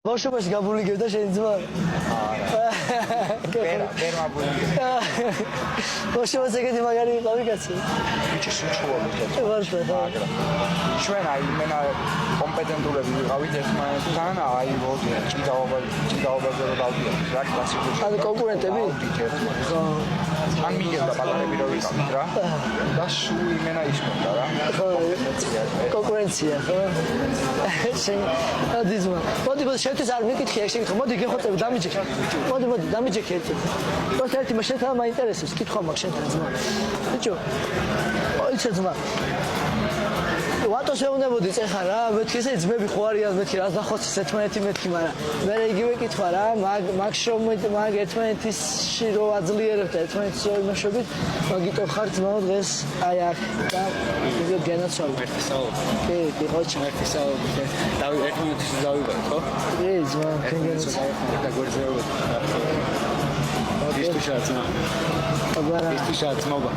ბავშვობაში გაბულიგებდა შენი ძმა? ვერ მაბულიგებდა. ბავშვობაში ეგეთი მაგარი იყავი კაცი? ბიჭი სუჩხუბობდი. მაგრამ ჩვენ აი იმენა კომპეტენტურები ვიყავით ერთმანეთთან, აი ჭიდაობაზე რომ დავდიოდი, რა კლასიკურში. ანუ კონკურენტები? ხო. ან მიგებდა პატარები რომ ვიყავით რა. და სულ იმენა ის მქონდა რა. კონკურენცია, ხო? შენ აძიზმა. მოდი შევთვის არ მიკითხი, ეგ შეკითხო. მოდი გეხოწები, დამიჯექი. მოდი, დამიჯექი ერთი. პროსტა ერთი შენთან მაინტერესებს, კითხვა მაქვს შენთან ძმა. ბიჭო, იცი ძმა. ვატოს ეუნებოდი წეხა რა, მეთქი ესე ძმები ხო არიან მეთქი რა დახოცის ერთმანეთი მეთქი, მაგრამ მე იგივე კითხვა რა, მაგ ერთმანეთში რო აძლიერებთ ერთმანეთის რო იმაშობით, მაგიტო ხარ ძმაო დღეს აი აქ და იგივე განაცვალე. ერთი საუბარი. კი, ხო ჩა. ერთი საუბარი. ერთი მინუტის დავიბარე, ხო? კი, ძმა, და გვერდზე ის თუ შეაცნა. აბარა. ის თუ შეაცმობა.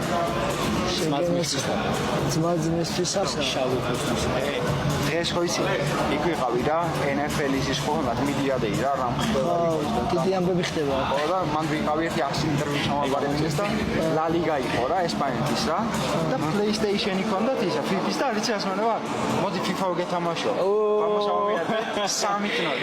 ძმაცმისთვის შავი ფოსტის. დღეს ხო იცი, იქ ვიყავი რა, NFL-ის ის ხო მათ მიდიადეი რა, რამ ხდება. დიდი ამბები ხდება. ხო და მან ვიყავი ერთი ახსი ინტერვიუ ჩამოვარებინეს და La Liga იყო რა, ესპანეთის რა. და PlayStation-ი ქონდათ ისა, FIFA-ის და არიცი ასმანება. მოდი FIFA-ო გეთამაშო. გამოსავამიანე 3 0.